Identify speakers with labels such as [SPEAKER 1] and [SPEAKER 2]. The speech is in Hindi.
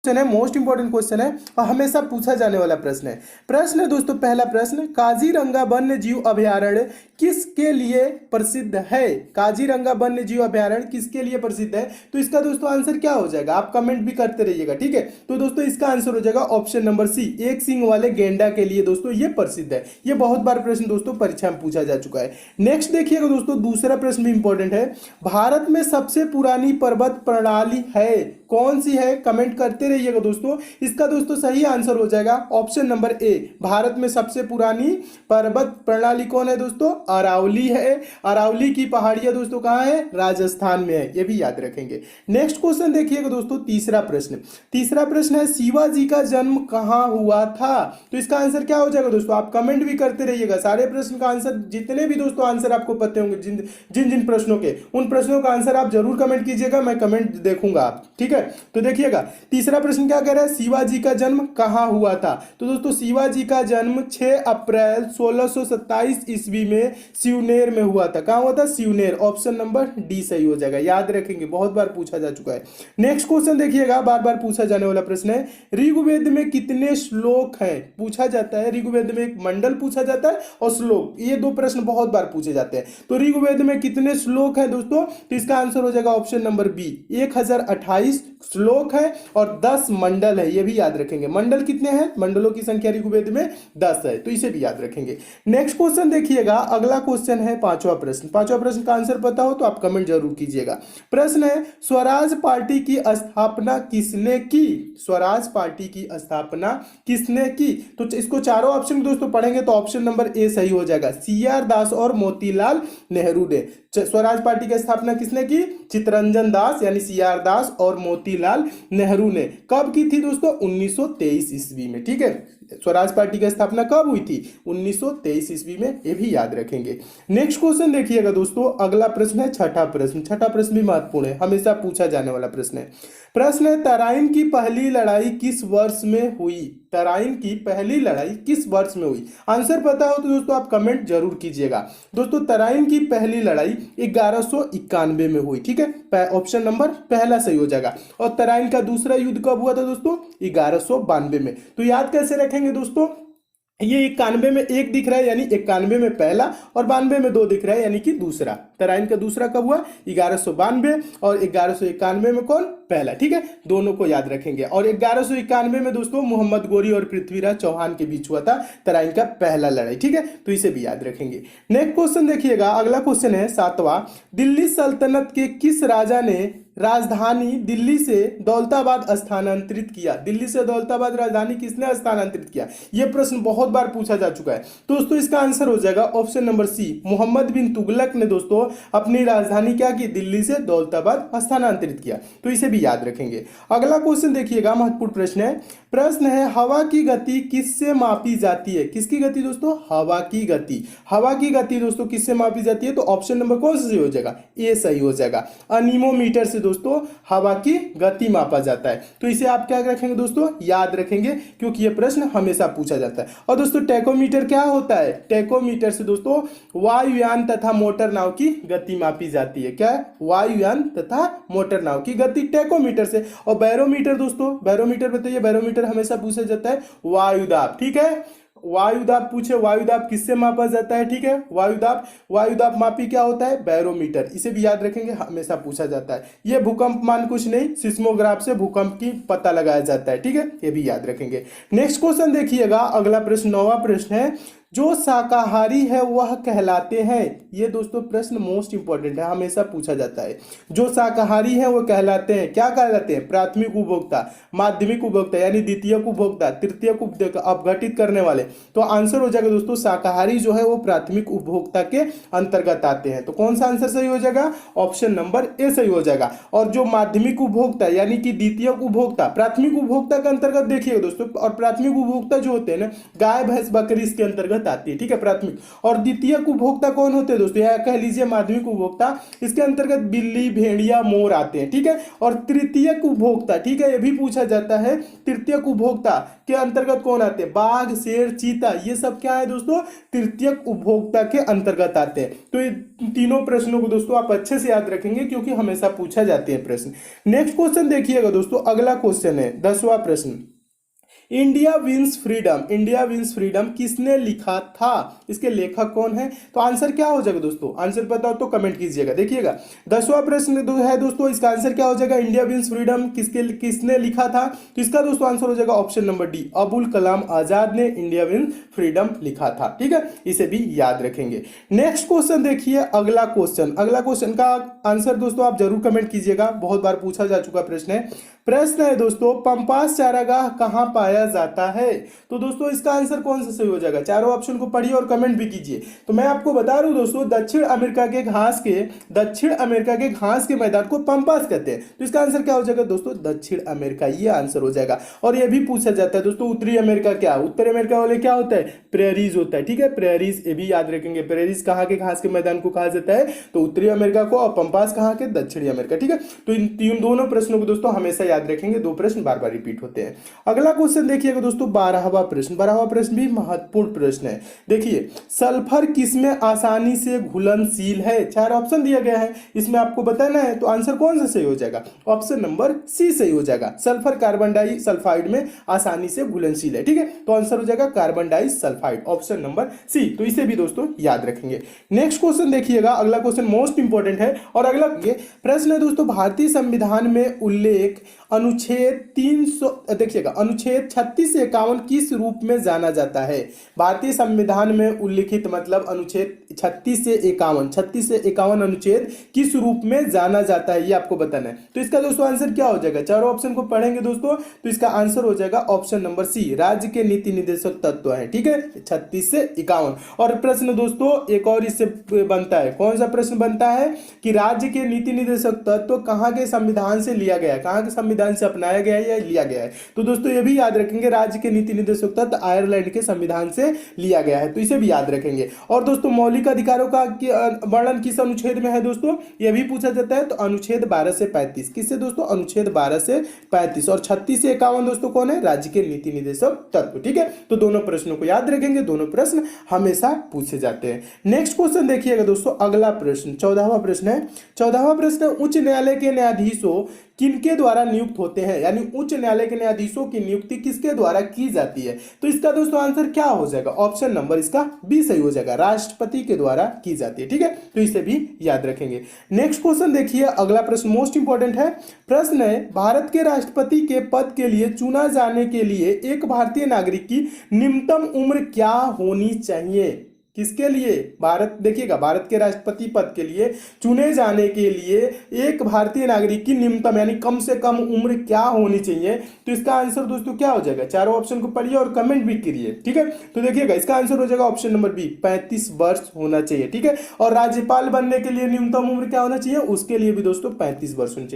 [SPEAKER 1] क्वेश्चन है, मोस्ट इंपॉर्टेंट क्वेश्चन है और हमेशा पूछा जाने वाला प्रश्न है। प्रश्न है दोस्तों, पहला प्रश्न, काजीरंगा वन्य जीव अभयारण्य किसके लिए प्रसिद्ध है? काजीरंगा वन्य जीव अभयारण्य किसके लिए प्रसिद्ध है? तो इसका दोस्तों आंसर क्या हो जाएगा? आप कमेंट भी करते रहिएगा, ठीक है। तो दोस्तों इसका आंसर हो जाएगा ऑप्शन नंबर सी, एक सींग वाले गेंडा के लिए दोस्तों ये प्रसिद्ध है। ये बहुत बार प्रश्न दोस्तों परीक्षा में पूछा जा चुका है। नेक्स्ट देखिएगा दोस्तों, दूसरा प्रश्न भी इंपॉर्टेंट है। भारत में सबसे पुरानी पर्वत प्रणाली है, कौन सी है? कमेंट करते रहिएगा दोस्तों। इसका दोस्तों सही आंसर हो जाएगा ऑप्शन नंबर ए, भारत में सबसे पुरानी पर्वत प्रणाली कौन है दोस्तों? अरावली है। अरावली की पहाड़ियां दोस्तों कहां है? राजस्थान में है, ये भी याद रखेंगे। नेक्स्ट क्वेश्चन देखिएगा दोस्तों, तीसरा प्रश्न। तीसरा प्रश्न है, शिवाजी का जन्म कहां हुआ था? तो इसका आंसर क्या हो जाएगा दोस्तों? आप कमेंट भी करते रहिएगा। सारे प्रश्न का आंसर, जितने भी दोस्तों आंसर आपको पते होंगे, जिन जिन प्रश्नों के, उन प्रश्नों का आंसर आप जरूर कमेंट कीजिएगा, मैं कमेंट देखूंगा आप, ठीक है। तो देखिएगा तीसरा प्रश्न क्या कह रहा है, शिवाजी का जन्म कहां हुआ था? तो दोस्तों शिवाजी का जन्म 6 अप्रैल 1627 ईस्वी में सिवनेर में हुआ था। कहां हुआ था? सिवनेर। ऑप्शन नंबर डी सही हो जाएगा, याद रखेंगे, बहुत बार पूछा जा चुका है। नेक्स्ट क्वेश्चन देखिएगा, बार बार पूछा जाने वाला प्रश्न है, ऋग्वेद में कितने श्लोक हैं? पूछा जाता है, ऋग्वेद में एक मंडल पूछा जाता है और श्लोक, ये दो प्रश्न बहुत बार पूछे जाते हैं। तो ऋग्वेद में कितने श्लोक हैं दोस्तों? तो इसका आंसर हो जाएगा ऑप्शन नंबर बी, 1028 श्लोक है और 10 मंडल है, ये भी याद रखेंगे। मंडल कितने हैं? मंडलों की संख्या ऋग्वेद में 10 है, तो इसे भी याद रखेंगे। नेक्स्ट क्वेश्चन देखिएगा, अगला क्वेश्चन है पांचवा प्रश्न। पांचवा प्रश्न का आंसर पता हो तो आप कमेंट जरूर कीजिएगा। प्रश्न है, स्वराज पार्टी की स्थापना किसने की? स्वराज पार्टी की स्थापना किसने की? तो इसको चारों ऑप्शन दोस्तों पढ़ेंगे तो ऑप्शन नंबर ए सही हो जाएगा, सीआर दास और मोतीलाल नेहरू ने। स्वराज पार्टी की स्थापना किसने की? चित्तरंजन दास यानी सीआर दास और मोतीलाल नेहरू ने। कब की थी दोस्तों? 1923 ईस्वी में, ठीक है। स्वराज पार्टी की स्थापना कब हुई थी? 1923 ईस्वी में, ये भी याद रखेंगे। नेक्स्ट क्वेश्चन देखिएगा दोस्तों, अगला प्रश्न है छठा प्रश्न। छठा प्रश्न भी महत्वपूर्ण है, हमेशा पूछा जाने वाला प्रश्न है। प्रश्न है, तराइन की पहली लड़ाई किस वर्ष में हुई? तराइन की पहली लड़ाई किस वर्ष में हुई? आंसर पता हो तो दोस्तों आप कमेंट जरूर कीजिएगा। दोस्तों तराइन की पहली लड़ाई 1191 में हुई, ठीक है। ऑप्शन नंबर पहला सही हो जाएगा। और तराइन का दूसरा युद्ध कब हुआ था दोस्तों? 1192 में। तो याद कैसे रखेंगे दोस्तों? ये 91 में एक दिख रहा है यानी 91 में पहला, और 92 में दो दिख रहा है यानी कि दूसरा। तराइन का दूसरा कब हुआ? 1192, और 1191 में कौन? पहला, ठीक है। दोनों को याद रखेंगे। और 1191 में दोस्तों मोहम्मद गोरी और पृथ्वीराज चौहान के बीच हुआ था तराइन का पहला लड़ाई, ठीक है। तो इसे भी याद रखेंगे। नेक्स्ट क्वेश्चन देखिएगा, अगला क्वेश्चन है सातवां, दिल्ली सल्तनत के किस राजा ने राजधानी दिल्ली से दौलताबाद स्थानांतरित किया? दिल्ली से दौलताबाद राजधानी किसने स्थानांतरित किया? यह प्रश्न बहुत बार पूछा जा चुका है दोस्तों। इसका आंसर हो जाएगा ऑप्शन नंबर सी, मोहम्मद बिन तुगलक ने दोस्तों अपनी राजधानी क्या की? दिल्ली से दौलताबाद स्थानांतरित किया। तो इसे भी याद रखेंगे। अगला क्वेश्चन देखिएगा, महत्वपूर्ण प्रश्न है। प्रश्न है, हवा की गति किससे मापी जाती है? किसकी गति दोस्तों? हवा की गति। हवा की गति दोस्तों किससे मापी जाती है? तो ऑप्शन नंबर कौन सा सही हो जाएगा? ए सही हो जाएगा। अनीमोमीटर से दोस्तों हवा की गति मापा जाता है। तो इसे आप क्या रखेंगे दोस्तों? याद रखेंगे, क्योंकि यह प्रश्न हमेशा पूछा जाता है। और दोस्तों टैकोमीटर क्या होता है? टैकोमीटर से दोस्तों वायुयान तथा मोटर नाव की गति मापी जाती है। क्या? वायुयान तथा मोटर नाव की गति टैकोमीटर से। और बैरोमीटर दोस्तों, बैरोमीटर बताइए, बैरोमीटर हमेशा पूछा जाता है वायुदाब, ठीक है। वायुदाब पूछे, वायुदाब किससे मापा जाता है? ठीक है, वायुदाब मापी क्या होता है? बैरोमीटर। इसे भी याद रखेंगे, हमेशा पूछा जाता है। यह भूकंप मान कुछ नहीं, सिस्मोग्राफ से भूकंप की पता लगाया जाता है, ठीक है। ये भी याद रखेंगे। नेक्स्ट क्वेश्चन देखिएगा, अगला प्रश्न नौवां प्रश्न है, जो शाकाहारी है वह कहलाते हैं। ये दोस्तों प्रश्न मोस्ट इंपॉर्टेंट है, हमेशा पूछा जाता है। जो शाकाहारी है वो कहलाते हैं, क्या कहलाते हैं? प्राथमिक उपभोक्ता, माध्यमिक उपभोक्ता यानी द्वितीयक उपभोक्ता, तृतीयक उपभोक्ता, अपघटित करने वाले। तो आंसर हो जाएगा दोस्तों, शाकाहारी जो है वो प्राथमिक उपभोक्ता के अंतर्गत आते हैं। तो कौन सा आंसर सही हो जाएगा? ऑप्शन नंबर ए सही हो जाएगा। और जो माध्यमिक उपभोक्ता यानी कि द्वितीयक उपभोक्ता, प्राथमिक उपभोक्ता के अंतर्गत देखिएगा दोस्तों, और प्राथमिक उपभोक्ता जो होते हैं ना, गाय भैंस बकरी इसके अंतर्गत अंतर्गत आती है, ठीक है, प्राथमिक। और द्वितीयक उपभोक्ता कौन होते हैं दोस्तों, या कह लीजिए माध्यमिक उपभोक्ता, इसके अंतर्गत बिल्ली, भेड़िया, मोर आते हैं, ठीक है। और तृतीयक उपभोक्ता, ठीक है, ये भी पूछा जाता है, तृतीयक उपभोक्ता के अंतर्गत कौन आते हैं, बाघ, शेर, चीता, ये सब क्या है दोस्तों, तृतीयक उपभोक्ता के अंतर्गत आते हैं। तो ये तीनों प्रश्नों को दोस्तों आप अच्छे से याद रखेंगे क्योंकि हमेशा पूछा जाते हैं प्रश्न। नेक्स्ट क्वेश्चन देखिएगा दोस्तों, अगला क्वेश्चन है 10वां प्रश्न। India wins freedom, India wins freedom किसने लिखा था, इसके लेखक कौन है। तो आंसर क्या हो जाएगा दोस्तों, आंसर पता हो तो कमेंट कीजिएगा। देखिएगा 10वां प्रश्न है दोस्तों, इसका आंसर क्या हो जाएगा, इंडिया विंस फ्रीडम किसने लिखा था। तो इसका दोस्तों आंसर हो जाएगा option number D, Abul Kalam Azad ने इंडिया विंस फ्रीडम लिखा था, ठीक है, इसे भी याद रखेंगे। नेक्स्ट क्वेश्चन देखिए, अगला क्वेश्चन, अगला क्वेश्चन का आंसर दोस्तों आप जरूर कमेंट कीजिएगा, बहुत बार पूछा जा चुका प्रश्न है। प्रश्न है दोस्तों, पंपास चारागाह कहां पाया जाता है। तो दोस्तों इसका आंसर कौन सा सही हो जाएगा, चारों ऑप्शन को पढ़िए और कमेंट भी कीजिए। तो मैं आपको बता रहा हूं दोस्तों, दक्षिण अमेरिका के घास के मैदान को पंपास कहते हैं। तो इसका आंसर क्या हो जाएगा दोस्तों, दक्षिण अमेरिका, ये आंसर हो जाएगा। और ये भी पूछा जाता है दोस्तों, उत्तरी अमेरिका क्या, उत्तरी अमेरिका वाले क्या होता है, प्रेरीज होता है, ठीक है, प्रेरीज, ये भी याद रखेंगे। प्रेरीज कहाँ के घास के मैदान को कहा जाता है, तो उत्तरी अमेरिका को, और पंपास कहाँ के, दक्षिणी अमेरिका, ठीक है। तो इन तीन दोनों प्रश्नों को दोस्तों हमेशा याद रखेंगे, दो प्रश्न बार बार रिपीट होते हैं। अगला क्वेश्चन देखिएगा दोस्तों, 12वां प्रश्न, 12वां प्रश्न भी महत्वपूर्ण प्रश्न है। देखिए, सल्फर किसमें आसानी से घुलनशील है, चार ऑप्शन दिया गया है, इसमें आपको बताना है। तो आंसर कौन सा सही हो जाएगा, ऑप्शन नंबर सी सही हो जाएगा, सल्फर कार्बन डाई सल्फाइड में आसानी से घुलनशील है, ठीक है। तो आंसर हो जाएगा carbon disulphide, option number C. तो इसे भी दोस्तों याद रखेंगे। नेक्स्ट क्वेश्चन देखिएगा, अगला क्वेश्चन मोस्ट इंपॉर्टेंट है, और अगला प्रश्न है दोस्तों, भारतीय संविधान में उल्लेख अनुच्छेद 300, देखिएगा, अनुच्छेद 36 से 51 किस रूप में जाना जाता है। भारतीय संविधान में उल्लिखित मतलब अनुच्छेद 36 से 51 अनुच्छेद किस रूप में जाना जाता है, ये आपको बताना है। तो इसका दोस्तों आंसर क्या हो जाएगा, चारों ऑप्शन को पढ़ेंगे दोस्तों, तो इसका आंसर हो जाएगा ऑप्शन नंबर सी, राज्य के नीति निर्देशक तत्व है, ठीक है, 36 से 51। और प्रश्न दोस्तों एक और इससे बनता है, कौन सा प्रश्न बनता है कि राज्य के नीति निर्देशक तत्व कहां के संविधान से लिया गया है, कहां के संविधान से अपनाया गया है या लिया गया है। तो दोस्तों ये भी याद रखेंगे, राज्य के नीति निर्देशक तत्व आयरलैंड के संविधान से लिया गया है, तो इसे भी याद रखेंगे। और दोस्तों मौलिक अधिकारों का वर्णन किस अनुच्छेद में है दोस्तों, यह भी पूछा जाता है। तो अनुच्छेद 12 से 35, किससे दोस्तों, अनुच्छेद 12 से 35। और 36 से 51 दोस्तों कौन है, राज्य के नीति निर्देशक तत्व, ठीक है। तो दोनों प्रश्नों को याद रखेंगे, दोनों प्रश्न हमेशा पूछे जाते हैं। नेक्स्ट क्वेश्चन देखिएगा दोस्तों, अगला प्रश्न 14वां प्रश्न है। 14वां प्रश्न, उच्च न्यायालय के न्यायाधीशों किनके द्वारा नियुक्त होते हैं, यानी उच्च न्यायालय के न्यायाधीशों की नियुक्ति किसके द्वारा की जाती है। तो इसका दोस्तों आंसर क्या हो जाएगा, ऑप्शन नंबर इसका बी सही हो जाएगा, राष्ट्रपति के द्वारा की जाती है, ठीक है। तो इसे भी याद रखेंगे। नेक्स्ट क्वेश्चन देखिए, अगला प्रश्न मोस्ट इंपॉर्टेंट है। प्रश्न है, भारत के राष्ट्रपति के पद के लिए चुना जाने के लिए एक भारतीय नागरिक की निम्नतम उम्र क्या होनी चाहिए। किसके लिए, भारत, देखिएगा, भारत के राष्ट्रपति पद के लिए चुने जाने के लिए एक भारतीय नागरिक की निम्नतम यानी कम से कम उम्र क्या होनी चाहिए। तो इसका आंसर दोस्तों क्या हो जाएगा, चारों ऑप्शन को पढ़िए और कमेंट भी करिए, ठीक है। तो देखिएगा इसका आंसर हो जाएगा ऑप्शन नंबर बी, 35 वर्ष होना चाहिए, ठीक है। और राज्यपाल बनने के लिए न्यूनतम उम्र क्या होना चाहिए, उसके लिए भी दोस्तों 35 वर्ष होनी चाहिए।